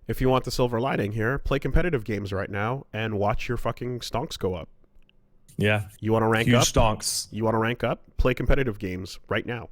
If you want the silver lining here, play competitive games right now and watch your fucking stonks go up. Yeah. You want to rank Huge up? stonks. You want to rank up? Play competitive games right now.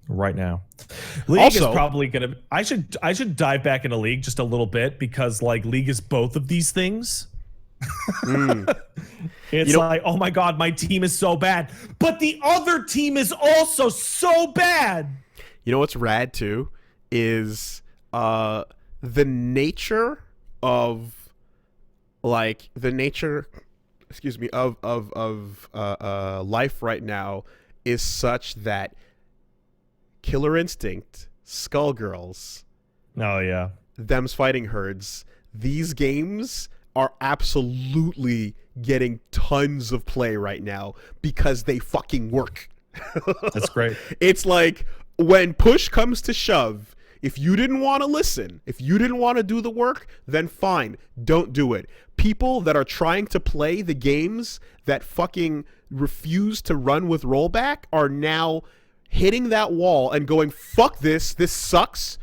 Right now. League Also, is probably gonna I should dive back into League just a little bit, because like League is both of these things. It's like, oh my god, my team is so bad, but the other team is also so bad. You know what's rad too is the nature of life right now is such that Killer Instinct, Skullgirls, Oh yeah, them's fighting herds, these games are absolutely getting tons of play right now because they fucking work. that's great. It's like when push comes to shove, if you didn't want to listen, if you didn't want to do the work, then fine, don't do it. People that are trying to play the games that fucking refuse to run with rollback are now hitting that wall and going, fuck this sucks.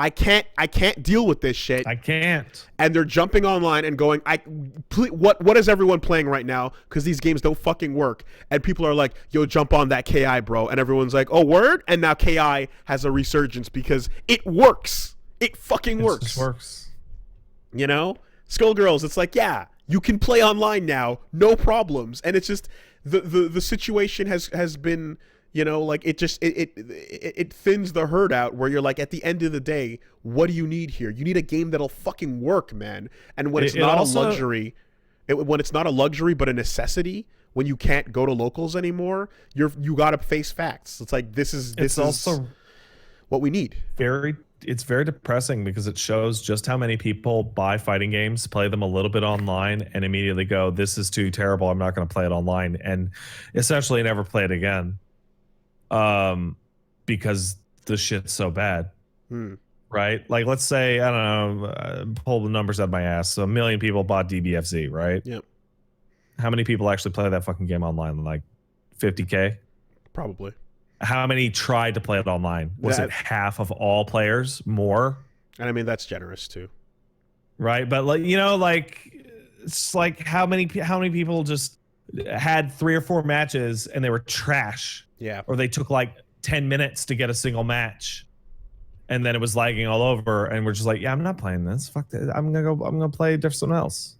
I can't deal with this shit. I can't. And they're jumping online and going, what is everyone playing right now? Because these games don't fucking work. And people are like, yo, jump on that KI, bro. And everyone's like, oh, word? And now KI has a resurgence because it works. It fucking works. It just works. You know? Skullgirls, it's like, yeah, you can play online now, no problems. And it's just the situation has been, you know, like it thins the herd out where you're like, at the end of the day, what do you need here? You need a game that'll fucking work, man. And when it's not a luxury, when it's not a luxury but a necessity, when you can't go to locals anymore, you got to face facts. It's like this is also what we need. It's very depressing because it shows just how many people buy fighting games, play them a little bit online, and immediately go, this is too terrible, I'm not going to play it online, and essentially never play it again. Because the shit's so bad. Right? Like, let's say, I don't know, pull the numbers out of my ass. So 1 million people bought DBFZ, right? Yep. How many people actually play that fucking game online? Like 50K? Probably. How many tried to play it online? Was it half of all players? More? And I mean, that's generous too. Right? But like, you know, like, it's like how many people just had 3 or 4 matches and they were trash. Yeah. Or they took like 10 minutes to get a single match, and then it was lagging all over, and we're just like, yeah, I'm not playing this. Fuck that. I'm gonna play something else.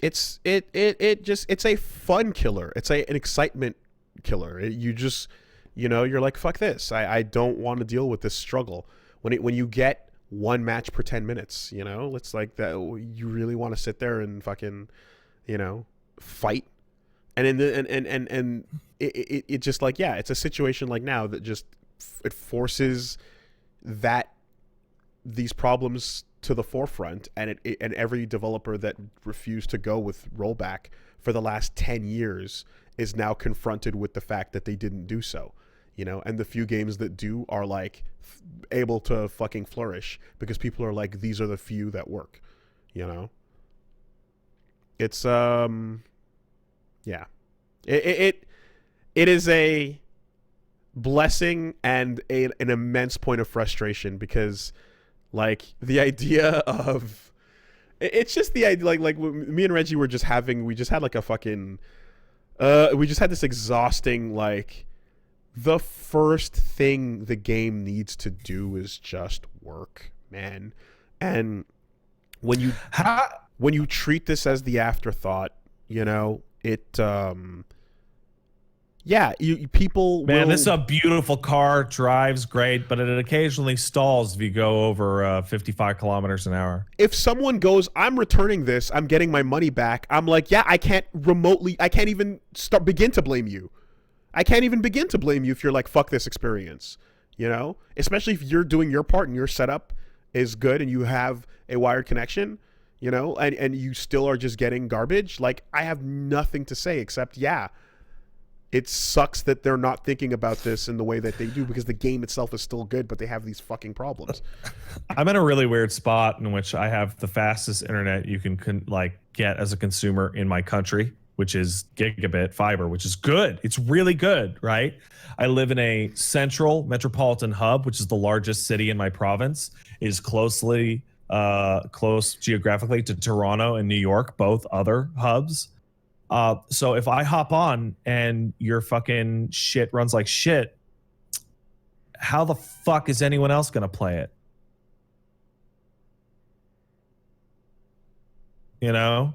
It's a fun killer. It's an excitement killer. You're like, fuck this. I don't want to deal with this struggle. When you get one match per 10 minutes, you know, it's like that. You really want to sit there and fucking, you know, fight. And it just like, yeah, it's a situation like now that just it forces these problems to the forefront, and and every developer that refused to go with rollback for the last 10 years is now confronted with the fact that they didn't do so, you know. And the few games that do are like able to fucking flourish because people are like, these are the few that work, you know. It's yeah, it is a blessing and an immense point of frustration, because like the idea of it's just the idea, like me and Reggie were just having, we just had like a fucking we just had this exhausting, like, the first thing the game needs to do is just work, man. And when you treat this as the afterthought, you know, it yeah, people Man, this is a beautiful car, drives great, but it occasionally stalls if you go over 55 kilometers an hour. If someone goes, I'm returning this, I'm getting my money back, I'm like, yeah, I can't even begin to blame you. I can't even begin to blame you if you're like, fuck this experience, you know? Especially if you're doing your part and your setup is good and you have a wired connection, you know, and you still are just getting garbage. Like, I have nothing to say except, yeah, it sucks that they're not thinking about this in the way that they do, because the game itself is still good, but they have these fucking problems. I'm in a really weird spot in which I have the fastest internet you can like get as a consumer in my country, which is gigabit fiber, which is good. It's really good, right? I live in a central metropolitan hub, which is the largest city in my province. It is closely close geographically to Toronto and New York, both other hubs. So if I hop on and your fucking shit runs like shit, how the fuck is anyone else going to play it? You know?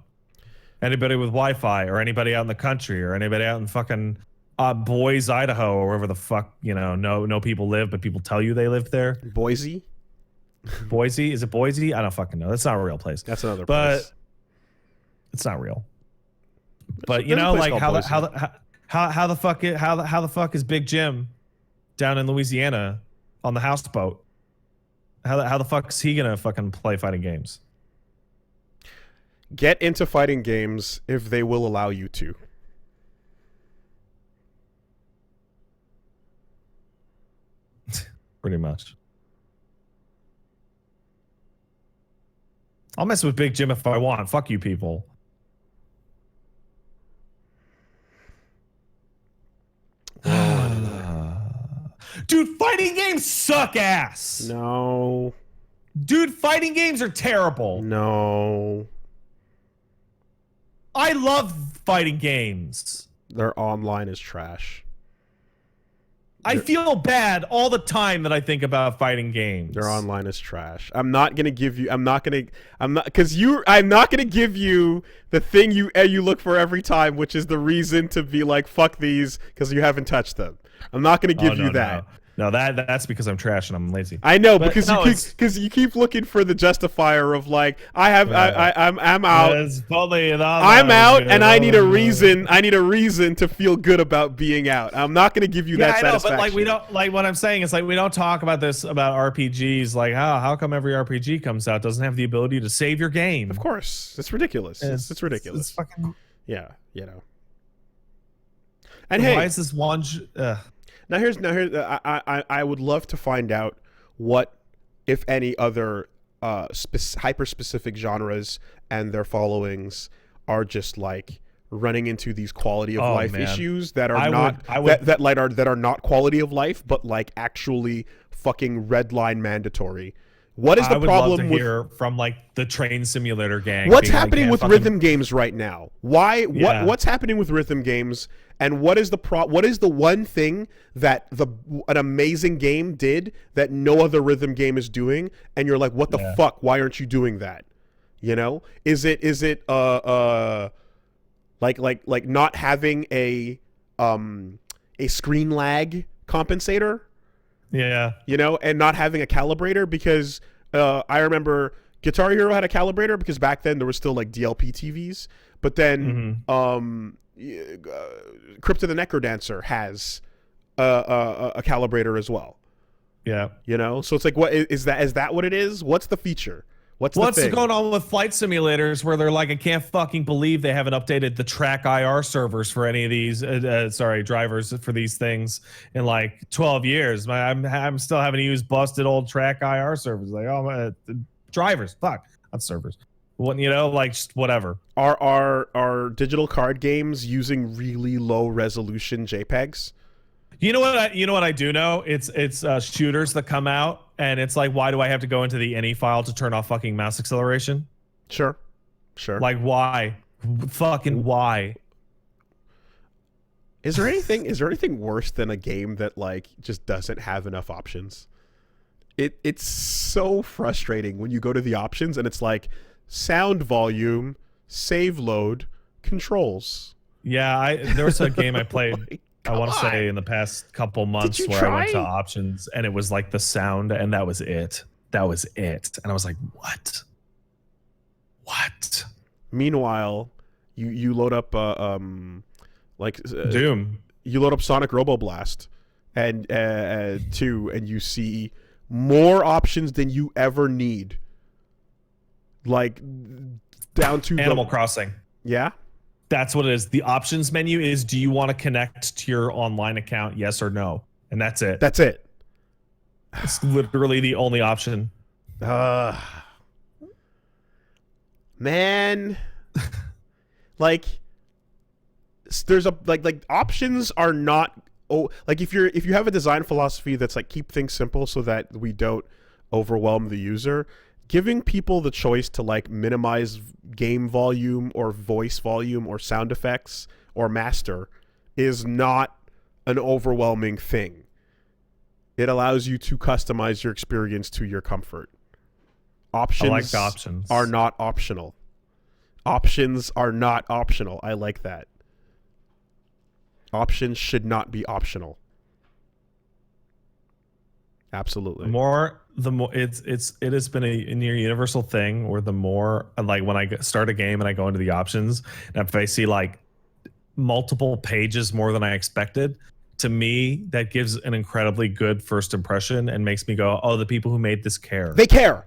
Anybody with Wi-Fi, or anybody out in the country, or anybody out in fucking Boise, Idaho, or wherever the fuck, no people live, but people tell you they live there. Boise? Boise? Is it Boise? I don't fucking know. That's not a real place. That's another but place. It's not real. But you know, like how the fuck is Big Jim down in Louisiana on the houseboat? How the fuck is he gonna fucking play fighting games? Get into fighting games if they will allow you to. Pretty much. I'll mess with Big Jim if I want. Fuck you people. Dude, fighting games suck ass. No. Dude, fighting games are terrible. No. I love fighting games. Their online is trash. I feel bad all the time that I think about fighting games. Their online is trash. I'm not gonna give you the thing you look for every time, which is the reason to be like, fuck these, because you haven't touched them. I'm not gonna give you that. No, that's because I'm trash and I'm lazy. I know, because you keep looking for the justifier of like, I'm out. I'm out, and I need a reason. I need a reason to feel good about being out. I'm not going to give you that satisfaction. But like we don't, like what I'm saying is like we don't talk about this about RPGs. Like how come every RPG comes out doesn't have the ability to save your game? Of course, it's ridiculous. It's ridiculous. It's fucking And hey, why is this one? Now here's I would love to find out what, if any, other hyper specific genres and their followings are just like running into these quality of life issues that are that are not quality of life, but like actually fucking red line mandatory. What is the problem with hear from like the Train Simulator gang? What's happening with rhythm games right now? What's happening with rhythm games, and what is the one thing that an amazing game did that no other rhythm game is doing, and you're like, what the fuck? Why aren't you doing that? You know? Is it like not having a screen lag compensator? Yeah. You know, and not having a calibrator, because I remember Guitar Hero had a calibrator because back then there was still like DLP TVs, but then Crypt of the Necrodancer has a calibrator as well. Yeah. You know, so it's like, what is that? Is that what it is? What's the feature? What's going on with flight simulators where they're like, I can't fucking believe they haven't updated the track IR servers for any of these drivers for these things in like 12 years. I'm still having to use busted old track IR servers. Like, drivers, fuck, not servers. What, like, just whatever. Are digital card games using really low resolution JPEGs? You know what I do know? It's shooters that come out and it's like, why do I have to go into the any file to turn off fucking mouse acceleration? Sure. Like, why? Fucking why? Is there anything worse than a game that like just doesn't have enough options? It's so frustrating when you go to the options and it's like sound volume, save load, controls. Yeah, there was a game I played. I want to say in the past couple months where I went to options and it was like the sound, and that was it. And I was like, what? Meanwhile, you load up Doom. You load up Sonic Roboblast and 2, and you see more options than you ever need. Like down to Animal Crossing. Yeah. That's what it is. The options menu is, do you want to connect to your online account? Yes or no. And that's it. It's literally the only option. Man. Like there's a like options are not like if you have a design philosophy that's like keep things simple so that we don't overwhelm the user, giving people the choice to like minimize game volume or voice volume or sound effects or master is not an overwhelming thing. It allows you to customize your experience to your comfort. Options, I like the options. Are not optional. Options are not optional. I like that. Options should not be optional. Absolutely. The more it has been a near universal thing where the more, like, when I start a game and I go into the options, and if I see like multiple pages more than I expected, to me that gives an incredibly good first impression and makes me go, oh, the people who made this care. They care.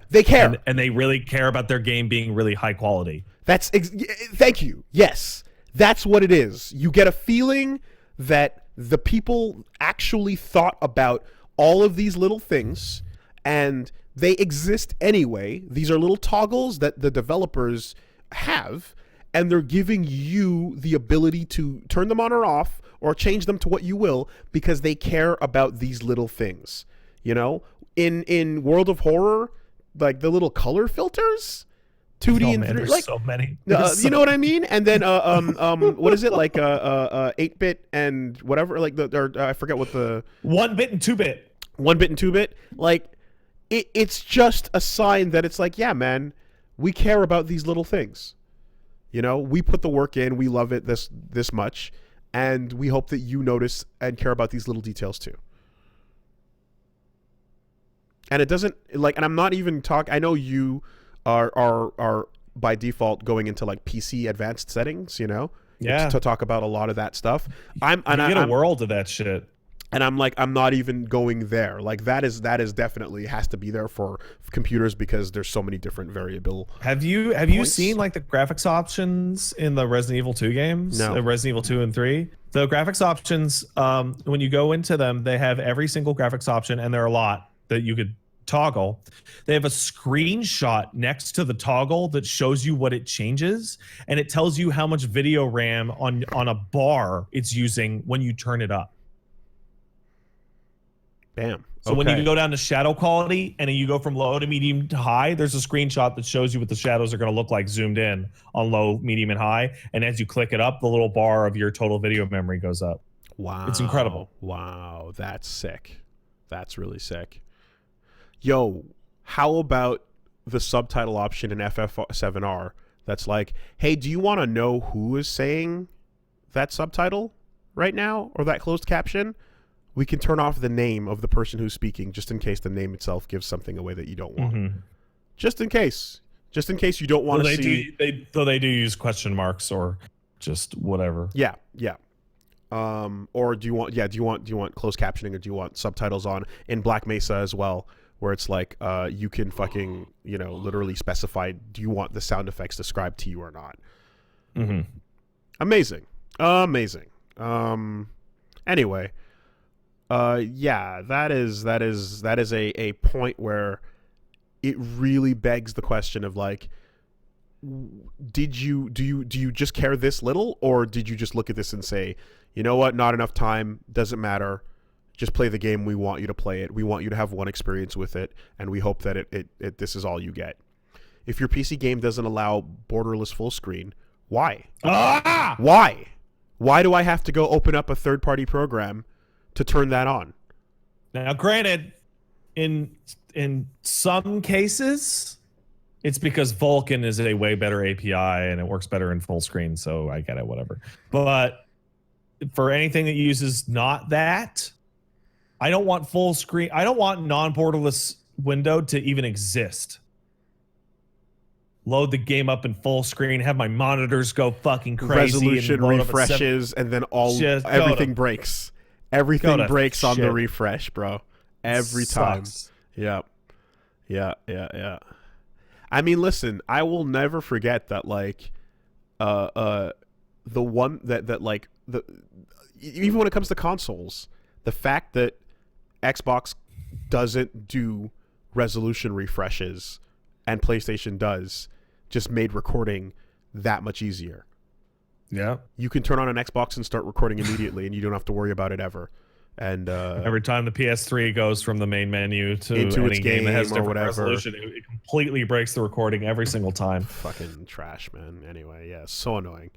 And they really care about their game being really high quality. Thank you. Yes, that's what it is. You get a feeling that the people actually thought about all of these little things, and they exist anyway. These are little toggles that the developers have, and they're giving you the ability to turn them on or off or change them to what you will because they care about these little things. You know, in World of Horror, like the little color filters, 2D and 3D, there's like so many. You know what I mean? And then what is it, like 8-bit and whatever, like I forget what the 1-bit and 2-bit. 1-bit and 2-bit, like it's just a sign that it's like, yeah, man, we care about these little things. You know, we put the work in, we love it this much, and we hope that you notice and care about these little details too. And it doesn't, like, and I'm not even talking, I know you are by default going into like PC advanced settings, you know, to talk about a lot of that stuff. You get a world of that shit. And I'm like, I'm not even going there. Like that is definitely has to be there for computers because there's so many different variable. Have you seen like the graphics options in the Resident Evil 2 games? No. Resident Evil 2 and 3. The graphics options, when you go into them, they have every single graphics option, and there are a lot that you could toggle. They have a screenshot next to the toggle that shows you what it changes, and it tells you how much video RAM on a bar it's using when you turn it up. Bam. So when you go down to shadow quality and you go from low to medium to high, there's a screenshot that shows you what the shadows are going to look like zoomed in on low, medium, and high. And as you click it up, the little bar of your total video memory goes up. Wow. It's incredible. Wow. That's sick. That's really sick. Yo, how about the subtitle option in FF7R that's like, hey, do you want to know who is saying that subtitle right now or that closed caption? We can turn off the name of the person who's speaking just in case the name itself gives something away that you don't want. Mm-hmm. Just in case you don't want to see. They do use question marks or just whatever. Yeah. Or do you want closed captioning, or do you want subtitles on in Black Mesa as well, where it's like you can fucking, you know, literally specify, do you want the sound effects described to you or not? Mm-hmm. Amazing. Anyway. Yeah, that is a point where it really begs the question of like, do you just care this little, or did you just look at this and say, you know what, not enough time, doesn't matter, just play the game, we want you to play it, we want you to have one experience with it, and we hope that it this is all you get. If your PC game doesn't allow borderless full screen, why? Why do I have to go open up a third-party program to turn that on? Now, granted, in some cases, it's because Vulkan is a way better API and it works better in full screen, so I get it, whatever. But for anything that uses not that, I don't want full screen. I don't want non-borderless window to even exist. Load the game up in full screen, have my monitors go fucking crazy. Resolution refreshes, and then everything breaks. Everything breaks on the refresh, bro. Every time. Yeah. I mean, listen, I will never forget that, like, the one that like the even when it comes to consoles, the fact that Xbox doesn't do resolution refreshes and PlayStation does just made recording that much easier. Yeah. You can turn on an Xbox and start recording immediately, and you don't have to worry about it ever. And every time the PS3 goes from the main menu to into any its game that has game or different whatever. resolution, it completely breaks the recording every single time. Fucking trash, man. Anyway, yeah, so annoying.